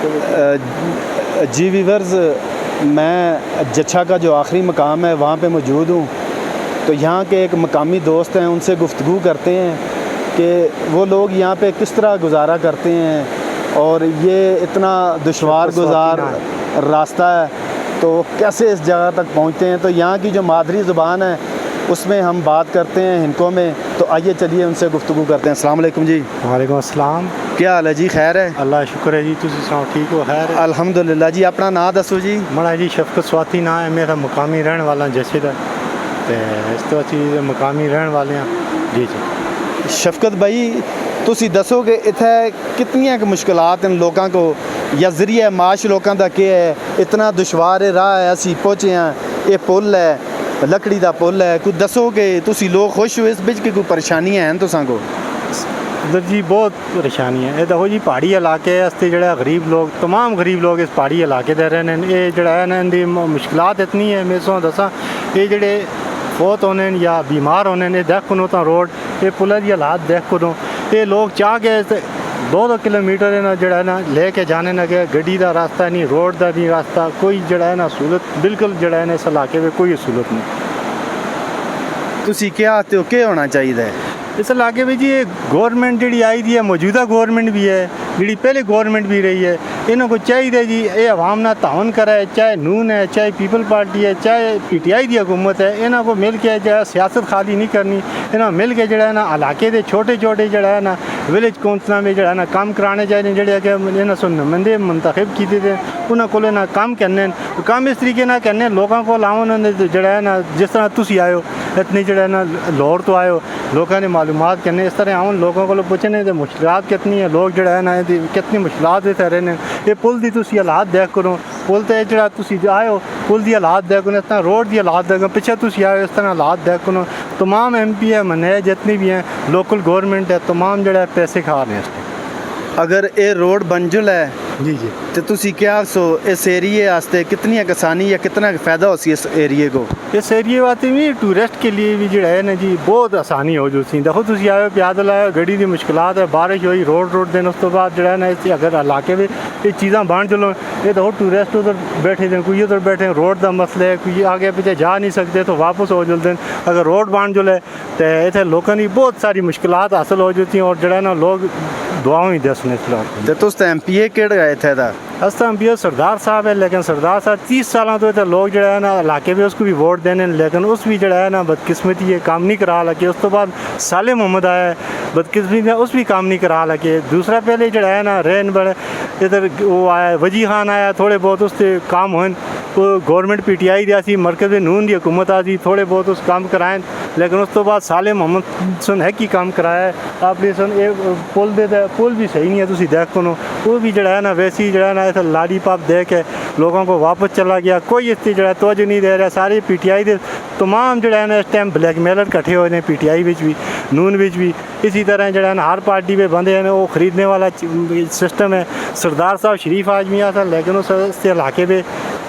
जी viewers, मैं जच्छा का जो आखिरी मकाम है वहाँ पे मौजूद हूँ। तो यहाँ के एक मकामी दोस्त हैं, उनसे गुफ्तगू करते हैं कि वो लोग यहाँ पे किस तरह गुजारा करते हैं और ये इतना दुश्वार गुजार रास्ता है तो कैसे इस जगह तक पहुँचते हैं। तो यहाँ की जो मादरी ज़ुबान है उसमें हम बात करते हैं हिंदकों में। तो आइए चलिए उनसे गुफ्तगू करते हैं। अस्सलाम वालेकुम जी। वालेकुम अस्सलाम। क्या हाल है जी? खैर है? अल्लाह शुक्र है जी, तुसी सुनाओ ठीक हो? खैर अल्हम्दुलिल्लाह जी। अपना नाम दसो जी। मड़ा जी शफकत स्वाति ना है, मेरा मुकामी रहने वाला जैसे दा ते इस तो अच्छी मुकामी रहने वाले हैं जी जी। शफकत भाई तुसी दसो कि इत्थे कितनियां मुश्किलात हैं लोगों को या जरिए माश लोगों का क्या है? इतना दुश्वार राह है, असी पहुँचे हैं, ये पुल है, लकड़ी का पुल है। कुछ दसो कि तुसी लोग खुश हो इस बिच की कोई परेशानियां हैं तुसां को? उधर जी बहुत परेशानी है। ये देखो जी पहाड़ी इलाके वास्ते जो गरीब लोग, तमाम गरीब लोग इस पहाड़ी इलाके दे रहे हैं। ये जो है ना इनकी मुश्किलात इतनी है, मैं सो दसा ये जोड़े फौत होने या बीमार होने देख को तो रोड ये पुल की हालात देख को ये लोग चाह के 2-2 किलोमीटर है ना जो है ना लेके जाने ना गए। गड्डी का रास्ता नहीं, रोड का नहीं रास्ता, कोई जो है ना सहूलत बिल्कुल जो है ना इस इलाके में कोई सहूलत नहीं। तुसी क्या आते हो क्या होना चाहिए इस इलाके में जी? ये गवर्नमेंट जी आई थी है, मौजूदा गवर्नमेंट भी है, जी पहले गवर्नमेंट भी रही है, इन्हों को चाहिए जी ये अवाम ना ताउन करे, चाहे नून है, चाहे पीपल पार्टी है, चाहे PTI की हुकूमत है, इन्हों को मिल के जो है सियासत खाली नहीं करनी। इन्होंने मिल के जो है ना इलाके के छोटे छोटे जो है ना विलेज कौंसलों में जो है ना काम कराने चाहिए, जोड़े कि इन्होंने सो नुमाइंदे मुंतखब किए थे, उन्होंने को काम करने काम इस तरीके ना करने लोगों को लाओ जो है ना जिस तरह तुम आयो इतनी जो है ना लाहौर तो आयो, लोगों ने मालूमात करने इस तरह आउन लोगों को पूछने तो मुश्किलात कितनी है, लोग जो है ना कितनी मुश्किलात इतने रहने। ये पुल की तुम हालात देख करो, पुल तो जो तुम आयो पुल की हालात देख करो, इस तरह रोड की हालात देख, पिछले तुम आयो इस तरह हालात देख करो। तमाम MP है मने जितनी भी हैं लोकल गवर्नमेंट है, तमाम जो है पैसे खा रहे हैं। अगर ये रोड बनजुल है जी जी तो तुसी क्या सो इस एरिए वास्ते कितनी आसानी या कितना फ़ायदा हो सी इस एरिए को? इस एरिए वास्ते भी टूरिस्ट के लिए भी जो है ना जी बहुत आसानी हो जो सी। देखो तुम आए पैदल आए, गड्डी की मुश्किलात है, बारिश हुई रोड दिन उस तो बाद जो है ना इस अगर इलाके में ये चीज़ा बन चलो, ये देखो टूरिस्ट उधर बैठे थे, कोई उधर बैठे, रोड का मसला है, कोई आगे पीछे जा नहीं सकते तो वापस हो जुलते। अगर रोड बन जुले तो इतने लोगों की बहुत सारी मुश्किलात हासिल हो जाती और जो है ना लोग दुआओं ही दसने तो तुस MPA केड़ गए थे था? अस तो MPA सरदार साहब है, लेकिन सरदार साहब 30 सालों तो इतने लोग जो है ना इलाके में उसको भी वोट देने, लेकिन उस भी जो है ना बदकिस्मती ये काम नहीं करा लगे। उस तो बाद साले मोहम्मद आया बदकिस्मती ने उस भी काम नहीं करा लगे। दूसरा पहले जो है ना रेन बड़े इधर वो आया वजी खान आया, थोड़े बहुत उससे काम हुए, वो गवर्नमेंट PTI दिया सी, मरकज़ नून की हुकूमत आ सी, थोड़े बहुत उस काम कराएं, लेकिन उस तो बाद साले मोहम्मद सुन है कि काम कराया है आपने सुन एक पुल दे पुल भी सही नहीं है, तुम देख को वो भी जो है ना वैसे ही जो है ना ऐसा लाड़ी पाप दे के लोगों को वापस चला गया। कोई इसकी जो है तवज्जो नहीं दे रहा। सारे PTI के तमाम जो है ना इस टाइम ब्लैकमेलर इकट्ठे हुए हैं, PTI भी नून भी इसी तरह जो है ना हर पार्टी पे बंदे हैं वो ख़रीदने वाला सिस्टम है। सरदार साहब शरीफ आदमी था, लेकिन उस इलाके पे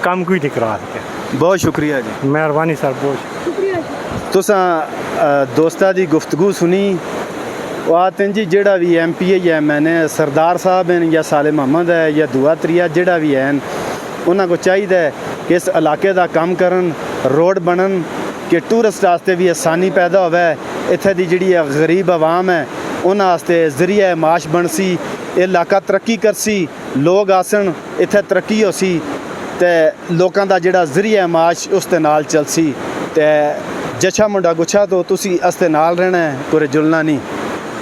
काम कोई नहीं करा सके। बहुत शुक्रिया जी, मेहरबानी सर, बहुत शुक्रिया। तुसां दोस्तां दी गुफ्तगू सुनी। वो आते जी जेड़ा भी MPA या मैंने सरदार साहब हैं या साले मोहम्मद है या दुआ त्रिया जेड़ा भी हैं, उन्होंने को चाहिए कि इस इलाके का काम करन, रोड बनन कि टूरिस्ट वास्ते भी आसानी पैदा होवे, इत्थे दी जिहड़ी गरीब आवाम है उन्हां वास्ते जरिया माश बनसी, ये इलाका तरक्की करसी, लोग आसन इत्थे तरक्की होसी ते लोकां दा जिहड़ा जरिया माश उस दे नाल चलसी। ते जच्छा मुंडा गुच्छा तो तुसी अस्ते नाल रहना है, पूरे जुलना नहीं।